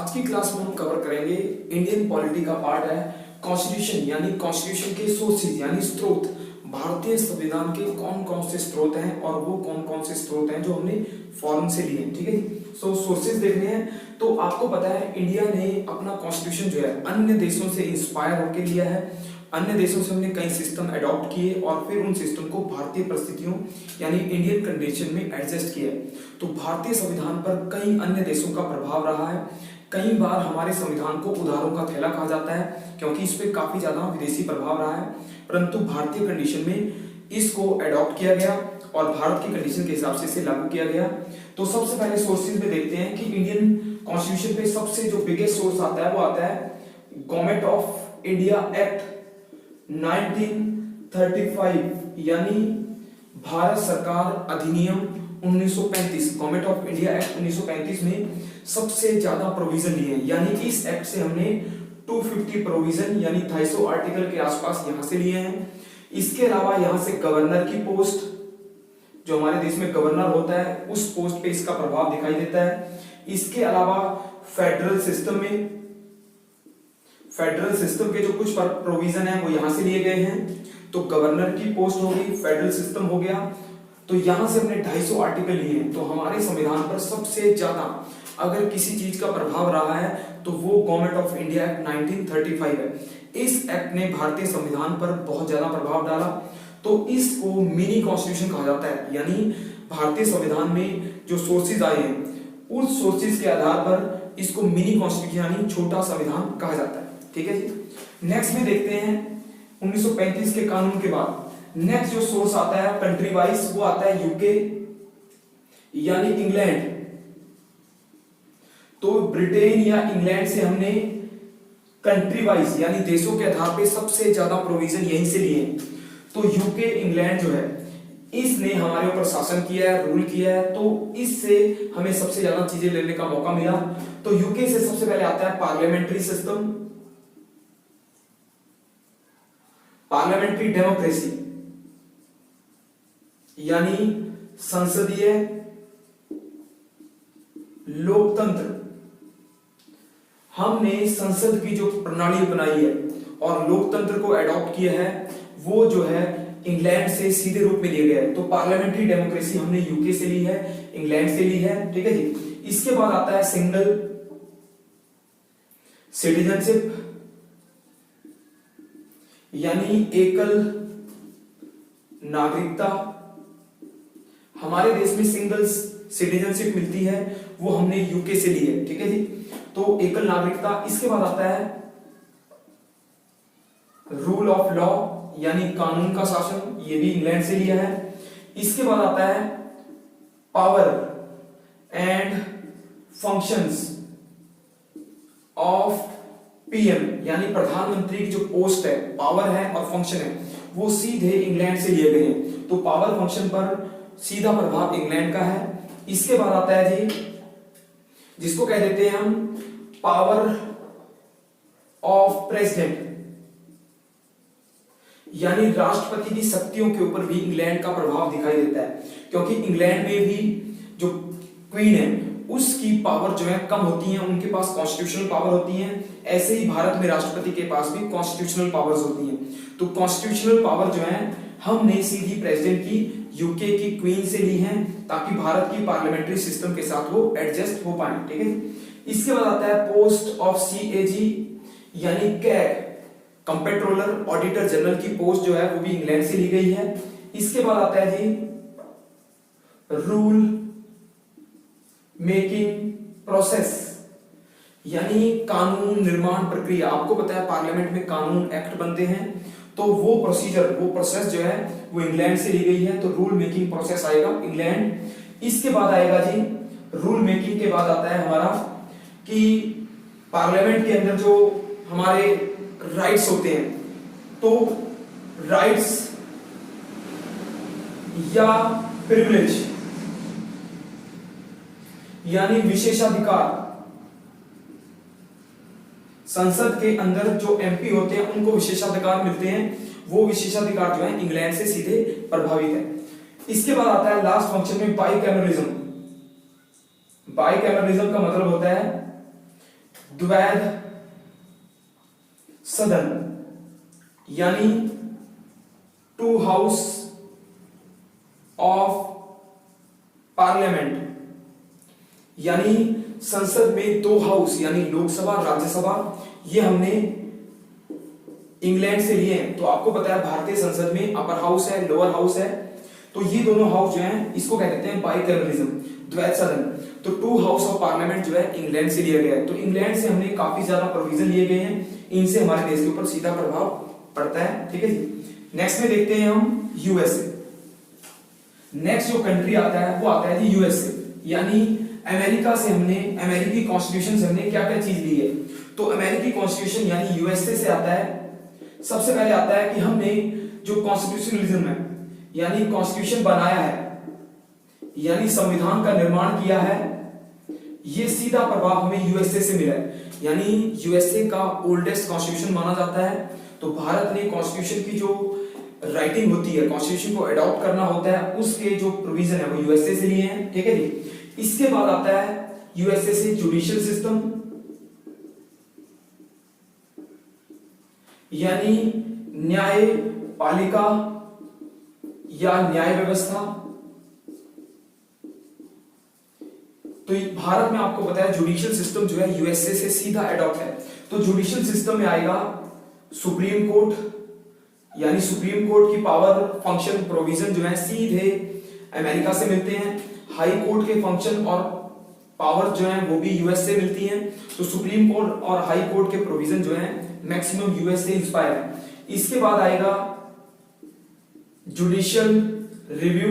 आज की क्लास में हम कवर करेंगे इंडियन पॉलिटी का पार्ट है कॉन्स्टिट्यूशन, यानी कॉन्स्टिट्यूशन के सोर्सेज यानी स्रोत। भारतीय संविधान के कौन कौन से स्रोत हैं और वो कौन कौन से स्रोत हैं जो हमने फॉरेन से लिए हैं। ठीक है जी। सोर्सेज देखने हैं तो आपको पता है इंडिया ने अपना कॉन्स्टिट्यूशन जो है अन्य देशों से इंस्पायर होकर लिया है। अन्य देशों से हमने कई सिस्टम अडॉप्ट किए और फिर उन सिस्टम को भारतीय परिस्थितियों यानी इंडियन कंडीशन में एडजस्ट किया। तो भारतीय संविधान पर कई अन्य देशों का प्रभाव रहा है। कई बार हमारे संविधान को उधारों का थैला कहा जाता है क्योंकि इस पे काफी ज्यादा विदेशी प्रभाव रहा है, परंतु भारतीय कंडीशन में इसको अडॉप्ट किया गया और भारत की कंडीशन के हिसाब से इसे लागू किया गया। तो सबसे पहले सोर्सेज में देखते हैं कि इंडियन कॉन्स्टिट्यूशन पे सबसे जो बिगेस्ट सोर्स आता है वो आता है गवर्नमेंट ऑफ इंडिया एक्ट 1935 यानी भारत सरकार अधिनियम 1935। गवर्नमेंट ऑफ इंडिया एक्ट 1935 में सबसे ज्यादा प्रोविजन लिए हैं, यानी इस एक्ट से हमने 250 प्रोविजन यानी 250 आर्टिकल के आसपास यहां से लिए हैं। इसके अलावा यहां से गवर्नर की पोस्ट, जो हमारे देश में गवर्नर होता है, उस पोस्ट पे इसका प्रभाव दिखाई देता है। इसके अलावा फेडरल सिस्टम के जो कुछ प्रोविजन है वो यहां से लिए गए हैं। तो गवर्नर की पोस्ट हो गई, फेडरल सिस्टम हो गया, तो यहां से हमने 250 आर्टिकल लिए हैं। तो हमारे संविधान पर सबसे ज्यादा अगर किसी चीज का प्रभाव रहा है तो वो गवर्नमेंट ऑफ इंडिया एक्ट 1935 है। इस एक्ट ने भारतीय संविधान पर बहुत ज्यादा प्रभाव डाला, तो इसको मिनी कॉन्स्टिट्यूशन कहा जाता है। यानी भारतीय संविधान में जो सोर्सेज आए हैं उस सोर्सेज के आधार पर इसको मिनी कॉन्स्टिट्यूशन यानी छोटा संविधान कहा जाता है। ठीक है जी। नेक्स्ट में देखते हैं 1935 के कानून के बाद नेक्स्ट जो सोर्स आता है कंट्री वाइज वो आता है यूके यानी इंग्लैंड। तो ब्रिटेन या इंग्लैंड से हमने कंट्री वाइज यानी देशों के आधार पे सबसे ज्यादा प्रोविजन यहीं से लिए। तो यूके इंग्लैंड जो है इसने हमारे ऊपर शासन किया है, रूल किया है, तो इससे हमें सबसे ज्यादा चीजें लेने का मौका मिला। तो यूके से सबसे पहले आता है पार्लियामेंट्री सिस्टम, पार्लियामेंट्री डेमोक्रेसी यानी संसदीय लोकतंत्र। हमने संसद की जो प्रणाली बनाई है और लोकतंत्र को एडॉप्ट किया है वो जो है इंग्लैंड से सीधे रूप में लिए गए। तो पार्लियामेंट्री डेमोक्रेसी हमने यूके से ली है, इंग्लैंड से ली है। ठीक है जी। इसके बाद आता है सिंगल सिटीजनशिप यानी एकल नागरिकता। हमारे देश में सिंगल सिटीजनशिप मिलती है, वो हमने यूके से ली है। ठीक है जी। तो एकल नागरिकता। इसके बाद आता है रूल ऑफ लॉ यानी कानून का शासन, ये भी इंग्लैंड से लिया है। इसके बाद आता है power and functions of PM यानी प्रधानमंत्री की जो पोस्ट है, पावर है और फंक्शन है, वो सीधे इंग्लैंड से लिए गए हैं। तो पावर फंक्शन पर सीधा प्रभाव इंग्लैंड का है। इसके बाद आता है जी जिसको कह देते हैं हम पावर ऑफ प्रेसिडेंट यानी राष्ट्रपति की शक्तियों के ऊपर भी इंग्लैंड का प्रभाव दिखाई देता है, क्योंकि इंग्लैंड में भी जो क्वीन है उसकी पावर जो है कम होती है, उनके पास कॉन्स्टिट्यूशनल पावर होती है। ऐसे ही भारत में राष्ट्रपति के पास भी कॉन्स्टिट्यूशनल पावर्स होती हैं। तो कॉन्स्टिट्यूशनल पावर जो है हमने सीधी प्रेसिडेंट की यूके की क्वीन से ली है ताकि भारत की पार्लियामेंट्री सिस्टम के साथ वो एडजस्ट हो पाए। ठीक है। इसके बाद आता है पोस्ट ऑफ सीएजी यानी कैग कंपेट्रोलर ऑडिटर जनरल की पोस्ट जो है वो भी इंग्लैंड से ली गई है। इसके बाद आता है जी रूल मेकिंग प्रोसेस यानी कानून निर्माण प्रक्रिया। आपको पता है पार्लियामेंट में कानून एक्ट बनते हैं, तो वो प्रोसीजर वो प्रोसेस जो है वो इंग्लैंड से ली गई है। तो रूल मेकिंग प्रोसेस आएगा इंग्लैंड। इसके बाद आएगा जी रूल मेकिंग के बाद आता है हमारा कि पार्लियामेंट के अंदर जो हमारे राइट्स होते हैं, तो राइट्स या प्रिविलेज यानी विशेषाधिकार। संसद के अंदर जो एमपी होते हैं उनको विशेषाधिकार मिलते हैं, वो विशेषाधिकार जो है इंग्लैंड से सीधे प्रभावित है। इसके बाद आता है लास्ट फंक्शन में बाइकैमरलिज्म। बाइकैमरलिज्म का मतलब होता है द्वैध सदन यानी टू हाउस ऑफ पार्लियामेंट, यानी संसद में दो हाउस यानी लोकसभा राज्यसभा, ये हमने इंग्लैंड से लिए हैं। तो आपको पता है भारतीय संसद में अपर हाउस है, लोअर हाउस है, तो ये दोनों हाउस जो हैं इसको क्या कहते हैं, बाइकैमरलिज्म, द्वैध सदन। तो टू हाउस ऑफ पार्लियामेंट जो है इंग्लैंड से लिया गया है। तो इंग्लैंड से हमने काफी ज्यादा प्रोविजन लिए गए हैं, इनसे हमारे देश के ऊपर सीधा प्रभाव पड़ता है। ठीक है जी। नेक्स्ट में देखते हैं हम यूएसए। नेक्स्ट जो कंट्री आता है वो आता है जी यूएसए, यानी अमेरिका से हमने, अमेरिकी कॉन्स्टिट्यूशन से हमने क्या क्या चीज ली है। तो अमेरिकी कॉन्स्टिट्यूशन यानी यूएसए से आता है, सबसे पहले आता है कि हमने जो कॉन्स्टिट्यूशनलिज्म है यानी कॉन्स्टिट्यूशन बनाया है, यानी संविधान का निर्माण किया है, ये सीधा प्रभाव हमें यूएसए से मिला है। यानी यूएसए का ओल्डेस्ट कॉन्स्टिट्यूशन माना जाता है। तो भारत ने कॉन्स्टिट्यूशन की जो राइटिंग होती है, कॉन्स्टिट्यूशन को अडॉप्ट करना होता है, उसके जो प्रोविजन है वो यूएसए से लिए हैं। ठीक है जी। इसके बाद आता है यूएसए से जुडिशियल सिस्टम, यानी न्यायपालिका या न्याय व्यवस्था। तो भारत में आपको पता है जुडिशियल सिस्टम जो है यूएसए से सीधा अडॉप्ट है। तो जुडिशियल सिस्टम में आएगा सुप्रीम कोर्ट, यानी सुप्रीम कोर्ट की पावर, फंक्शन, प्रोविजन जो है सीधे अमेरिका से मिलते हैं। हाई कोर्ट के फंक्शन और पावर जो है वो भी यूएस से मिलती हैं। तो सुप्रीम कोर्ट और हाई कोर्ट के प्रोविजन जो है मैक्सिमम यूएस से इंस्पायर है। इसके बाद आएगा जुडिशियल रिव्यू,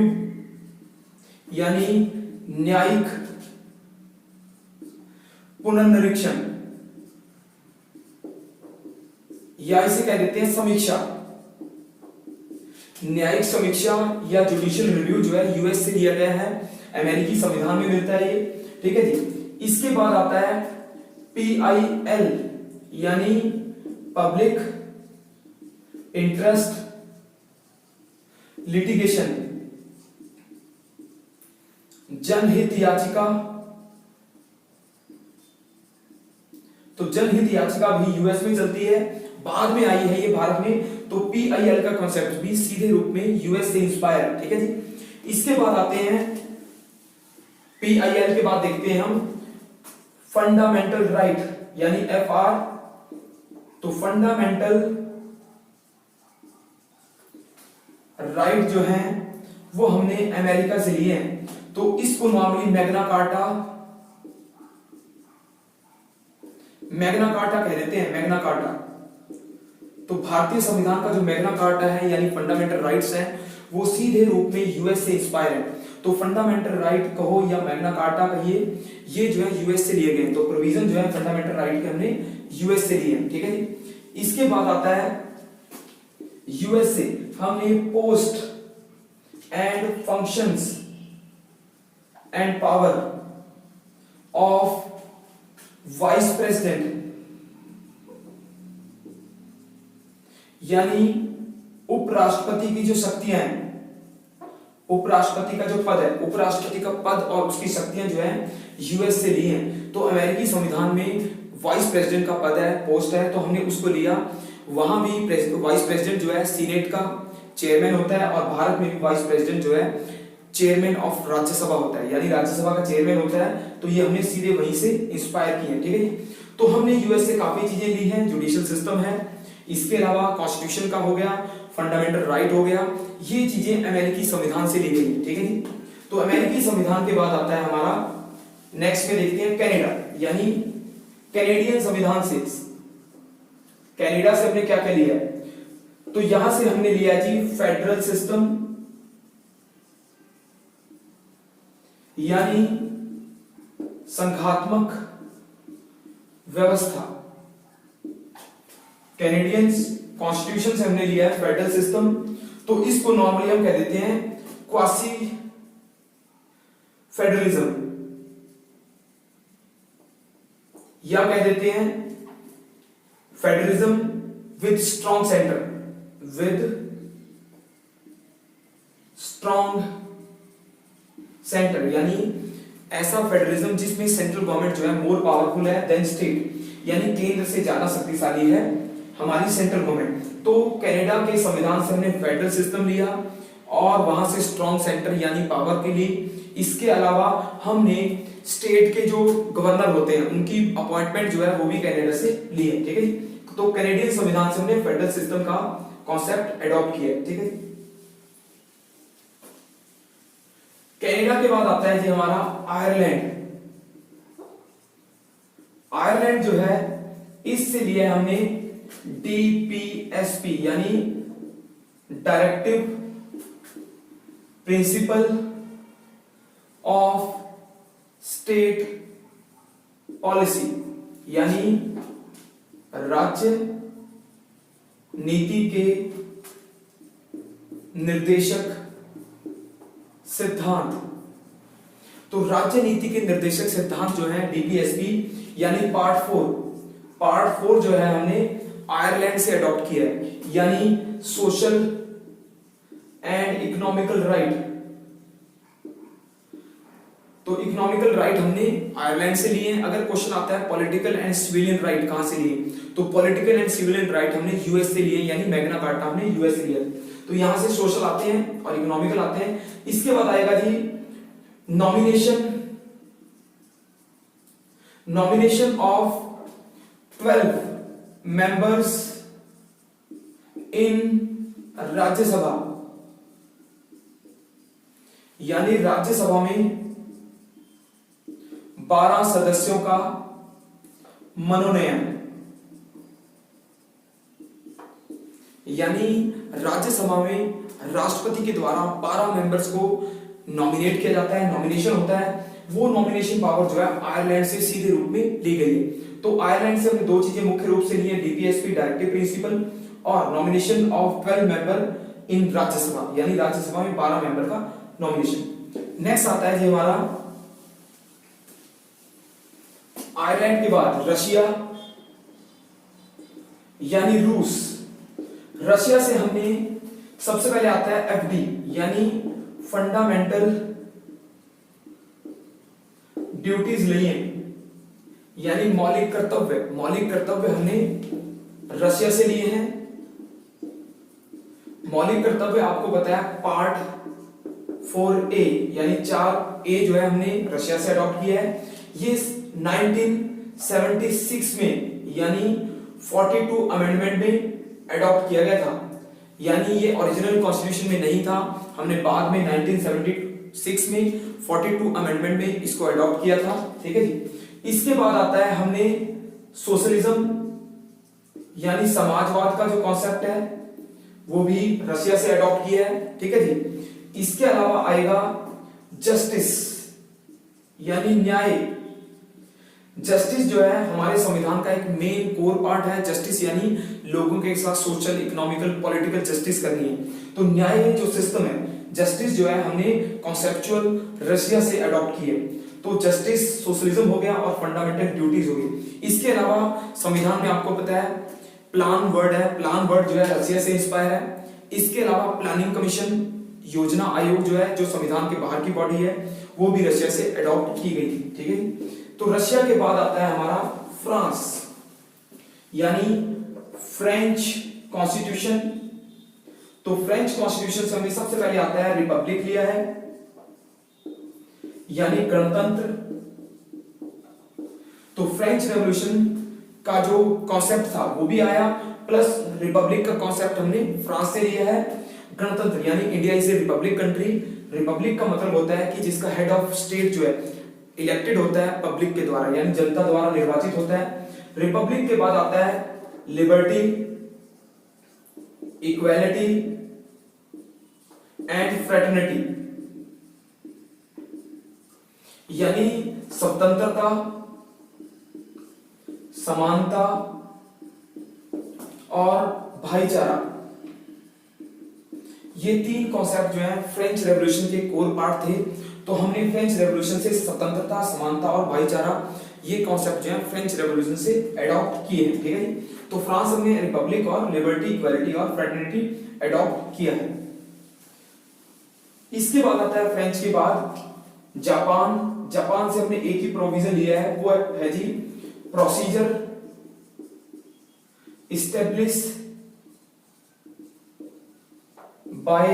यानी न्यायिक पुनर्निरीक्षण, या इसे कह देते हैं समीक्षा। न्यायिक समीक्षा या जुडिशियल रिव्यू जो है यूएस से लिया गया है, अमेरिकी संविधान में मिलता है ये। ठीक है जी। इसके बाद आता है PIL, यानी पब्लिक इंटरेस्ट लिटिगेशन, जनहित याचिका। तो जनहित याचिका भी यूएस में चलती है, बाद में आई है ये भारत में। तो PIL का कॉन्सेप्ट भी सीधे रूप में यूएस से इंस्पायर है। ठीक है जी। इसके बाद आते हैं PIL के बाद देखते हैं हम फंडामेंटल राइट, यानी FR। तो फंडामेंटल राइट जो है वो हमने अमेरिका से लिए हैं। तो इसको नॉर्मली मैग्ना कार्टा कह देते हैं, मैग्ना कार्टा। तो भारतीय संविधान का जो मैग्ना कार्टा है यानी फंडामेंटल राइट्स है वो सीधे रूप में यूएस से इंस्पायर है। तो फंडामेंटल राइट कहो या मैग्ना कार्टा कहिए, ये जो है यूएस से लिए गए। तो प्रोविजन जो है फंडामेंटल राइट के हमने यूएस से लिए हैं। ठीक है जी। इसके बाद आता है यूएस से हमने post and functions and power of vice president, यानी उपराष्ट्रपति की जो शक्तियां हैं, उपराष्ट्रपति का जो पद है, उपराष्ट्रपति का पद और उसकी शक्तियां जो है यूएस से ली हैं। तो अमेरिकी संविधान में वाइस प्रेसिडेंट का पद है, पोस्ट है, तो हमने उसको लिया। वहां भी वाइस प्रेसिडेंट जो है सीनेट का चेयरमैन होता है, और भारत में भी वाइस प्रेसिडेंट जो है चेयरमैन ऑफ राज्यसभा होता है, यानी राज्यसभा का चेयरमैन होता है। तो ये हमने सीधे वहीं से इंस्पायर किए हैं। ठीक है। तो हमने यूएस से काफी चीजें ली हैं, जुडिशियल सिस्टम है, इसके अलावा कॉन्स्टिट्यूशन का हो गया, फंडामेंटल राइट हो गया, ये चीजें अमेरिकी संविधान से ली गई। ठीक है जी। तो अमेरिकी संविधान के बाद आता है हमारा नेक्स्ट में देखते हैं कनाडा, यानी कैनेडियन संविधान से। कनाडा से हमने क्या क्या लिया, तो यहां से हमने लिया जी फेडरल सिस्टम, यानी संघात्मक व्यवस्था। कैनेडियन कॉन्स्टिट्यूशन से हमने लिया है फेडरल सिस्टम। तो इसको नॉर्मली हम कह देते हैं क्वासी फेडरलिज्म, या कह देते हैं federalism with strong centre, with strong centre, यानी ऐसा फेडरलिज्म जिसमें सेंट्रल गवर्नमेंट जो है मोर पावरफुल है देन स्टेट, यानी केंद्र से ज्यादा शक्तिशाली है हमारी सेंट्रल गवर्नमेंट। तो कनाडा के संविधान से हमने फेडरल सिस्टम लिया और वहां से स्ट्रॉन्ग सेंटर यानी पावर के लिए। इसके अलावा हमने स्टेट के जो गवर्नर होते हैं उनकी अपॉइंटमेंट जो है वो भी कनाडा से ली है, ठीक है जी। तो कैनेडियन संविधान से हमने फेडरल सिस्टम का कॉन्सेप्ट एडॉप्ट किया है, ठीक है। कनाडा के बाद आता है जी हमारा आयरलैंड। आयरलैंड जो है इससे लिया हमने डीपीएसपी यानी directive principle of state policy, यानी राज्य नीति के निर्देशक सिद्धांत। तो राज्य नीति के निर्देशक सिद्धांत जो है डीपीएसपी यानी पार्ट 4 जो है हमने आयरलैंड से अडॉप्ट किया है, यानी सोशल एंड इकोनॉमिकल राइट। तो इकोनॉमिकल राइट हमने आयरलैंड से लिए हैं। अगर क्वेश्चन आता है पॉलिटिकल एंड सिविलियन राइट कहां से लिए, तो पॉलिटिकल एंड सिविलियन राइट हमने यूएस से लिए, यानी मैग्ना कार्टा हमने यूएस से लिया। तो यहां से सोशल आते हैं और इकोनॉमिकल आते हैं। इसके बाद आएगा जी nomination of 12 members in Rajya Sabha, यानी राज्यसभा में 12 सदस्यों का मनोनयन, यानी राज्यसभा में राष्ट्रपति के द्वारा 12 मेंबर्स को नॉमिनेट किया जाता है, नॉमिनेशन होता है। वो नॉमिनेशन पावर जो है आयरलैंड से सीधे रूप में ली गई है। तो आयरलैंड से हमने दो चीजें मुख्य रूप से ली है, डीपीएसपी डायरेक्टिव प्रिंसिपल और nomination of 12 member in Rajya Sabha, यानी राज्यसभा में 12 मेंबर का नॉमिनेशन। नेक्स्ट आता है जी हमारा आयरलैंड के बाद रशिया यानी रूस। रशिया से हमने सबसे पहले आता है एफडी यानी फंडामेंटल ड्यूटीज ली हैं, यानी मौलिक कर्तव्य हमने रशिया से लिए हैं। मौलिक कर्तव्य आपको बताया पार्ट 4A यानी 4A जो है हमने रशिया से अडॉप्ट किया है। ये 1976 में यानी 42 अमेंडमेंट में अडॉप्ट किया गया था, यानी ये ओरिजिनल कॉन्स्टिट्यूशन में नहीं था। हमने बाद में 1976 में 42 अमेंडमेंट में इसको अडॉप्ट किया था, ठीक है जी। इसके बाद आता है हमने सोशलिज्म यानी समाजवाद का जो कॉन्सेप्ट है वो भी रशिया से अडॉप्ट किया है, ठीक है जी। इसके अलावा आएगा जस्टिस यानी न्याय। जस्टिस जो है हमारे संविधान का एक मेन कोर पार्ट है। जस्टिस यानी लोगों के साथ सोशल इकोनॉमिकल पॉलिटिकल जस्टिस करनी है। तो न्याय जो सिस्टम है, जस्टिस जो है हमने कॉन्सेप्चुअल रशिया से अडॉप्ट किए। तो जस्टिस सोशलिज्म हो गया और फंडामेंटल ड्यूटीज हो गई। इसके अलावा संविधान में आपको पता है प्लान वर्ड है, प्लान वर्ड जो है रशिया से इंस्पायर है। इसके अलावा प्लानिंग कमीशन योजना आयोग जो है, जो संविधान के बाहर की बॉडी है, वो भी रशिया से अडॉप्ट की गई थी, ठीक है। तो रशिया के बाद आता है हमारा फ्रांस यानी फ्रेंच कॉन्स्टिट्यूशन। तो फ्रेंच कॉन्स्टिट्यूशन से हमें सबसे पहले आता है रिपब्लिक लिया है यानी गणतंत्र। तो फ्रेंच रेवोल्यूशन का जो कॉन्सेप्ट था वो भी आया, प्लस रिपब्लिक का कॉन्सेप्ट हमने फ्रांस से लिया है। गणतंत्र यानी India is a Republic country. Republic का मतलब होता है कि जिसका हेड ऑफ स्टेट जो है इलेक्टेड होता है पब्लिक के द्वारा, यानी जनता द्वारा निर्वाचित होता है। रिपब्लिक के बाद आता है लिबर्टी, इक्वालिटी एंड फ्रेटर्निटी, यानी स्वतंत्रता, समानता और भाईचारा। ये तीन कॉन्सेप्ट जो है फ्रेंच रेवोल्यूशन के कोर पार्ट थे। तो हमने फ्रेंच रेवोल्यूशन से स्वतंत्रता, समानता और भाईचारा ये कॉन्सेप्ट जो है फ्रेंच रेवोल्यूशन से अडॉप्ट किए हैं, ठीक है। तो फ्रांस में रिपब्लिक और लिबर्टी, इक्वालिटी और फ्रेटर्निटी अडॉप्ट किया है। इसके बाद आता है फ्रेंच के बाद जापान, जापान से हमने एक ही प्रोविजन लिया है, वो है जी प्रोसीजर इस्टेब्लिश बाय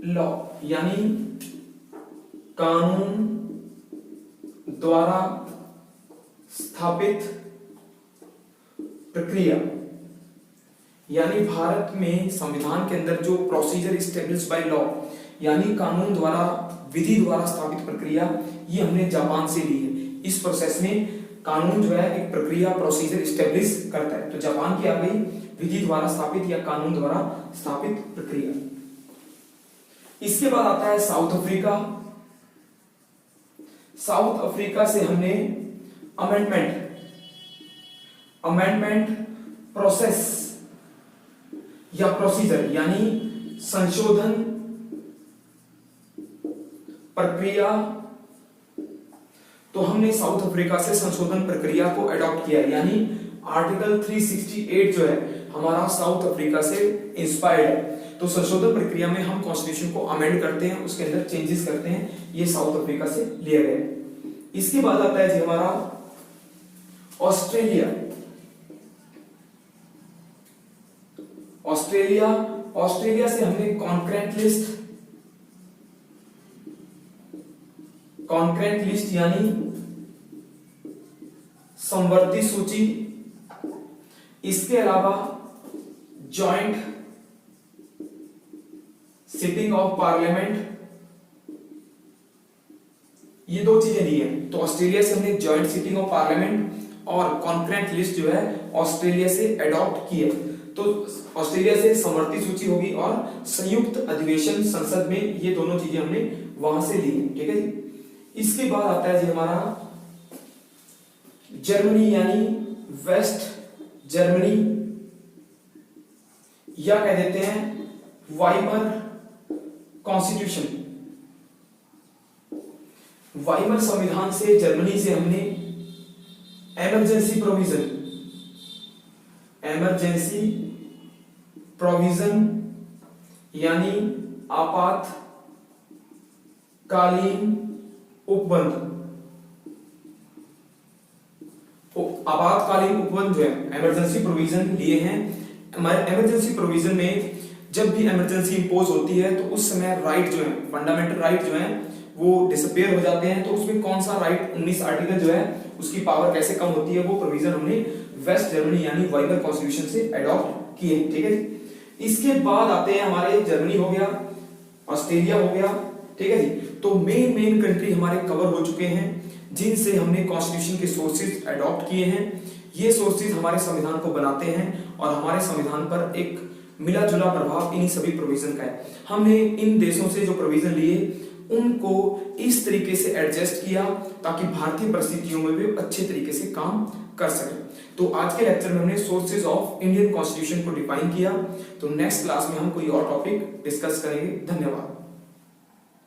लॉ, यानी कानून द्वारा स्थापित प्रक्रिया। यानी भारत में संविधान के अंदर जो प्रोसीजर इस्टेब्लिश बाय लॉ यानी कानून द्वारा विधि द्वारा स्थापित प्रक्रिया, ये हमने जापान से ली है। इस प्रोसेस में कानून जो है एक प्रक्रिया प्रोसीजर इस्टेब्लिश करता है, तो जापान की आ गई विधि द्वारा स्थापित या कानून द्वारा स्थापित प्रक्रिया। इसके बाद आता है साउथ अफ्रीका। साउथ अफ्रीका से हमने अमेंडमेंट प्रोसेस या प्रोसीजर यानी संशोधन प्रक्रिया, तो हमने साउथ अफ्रीका से संशोधन प्रक्रिया को अडॉप्ट किया, यानी आर्टिकल 368 जो है हमारा साउथ अफ्रीका से इंस्पायर्ड है। तो संशोधन प्रक्रिया में हम कॉन्स्टिट्यूशन को अमेंड करते हैं, उसके अंदर चेंजेस करते हैं, ये साउथ अफ्रीका से लिया गया है। इसके बाद आता है जी हमारा ऑस्ट्रेलिया। ऑस्ट्रेलिया से हमने कॉन्करेंट लिस्ट यानी समवर्ती सूची, इसके अलावा जॉइंट सिटिंग ऑफ पार्लियामेंट, ये दो चीजें दी हैं। तो ऑस्ट्रेलिया से हमने जॉइंट सिटिंग ऑफ पार्लियामेंट और कॉन्करेंट लिस्ट जो है ऑस्ट्रेलिया से अडॉप्ट की है। तो ऑस्ट्रेलिया से समवर्ती सूची होगी और संयुक्त अधिवेशन संसद में, ये दोनों चीजें हमने वहां से ली है, ठीक है जी। इसके बाद आता है जी हमारा जर्मनी यानी वेस्ट जर्मनी, या कह देते हैं वाइमर कॉन्स्टिट्यूशन। वाइमर संविधान से जर्मनी से हमने इमरजेंसी प्रोविजन यानी आपातकालीन उपबंध जो है इमरजेंसी प्रोविजन लिए हैं। इमरजेंसी प्रोविजन में जब भी इमरजेंसी इंपोज होती है तो उस समय राइट जो है, फंडामेंटल राइट जो है वो डिसअपीयर हो जाते हैं। तो उसमें कौन सा राइट 19 आर्टिकल जो है उसकी पावर कैसे कम होती है, वो प्रोविजन हमने वेस्ट जर्मनी यानी वाइमर कॉन्स्टिट्यूशन से अडॉप्ट किए, ठीक है जी। इसके बाद आते हैं हमारे जर्मनी हो गया, ऑस्ट्रेलिया हो गया, ठीक है जी। तो मेन कंट्री हमारे कवर हो चुके हैं जिनसे हमने कॉन्स्टिट्यूशन के सोर्सेज अडॉप्ट किए हैं। ये सोर्सेज हमारे संविधान को बनाते हैं और हमारे संविधान पर एक मिला जुला प्रभाव इन्हीं सभी प्रोविजन का है। हमने इन देशों से जो प्रोविजन लिए उनको इस तरीके से एडजस्ट किया ताकि भारतीय परिस्थितियों में भी अच्छे तरीके से काम कर सके। तो आज के लेक्चर में हमने सोर्सेज ऑफ इंडियन कॉन्स्टिट्यूशन को डिफाइन किया। तो नेक्स्ट क्लास में हम कोई और टॉपिक डिस्कस करेंगे। धन्यवाद।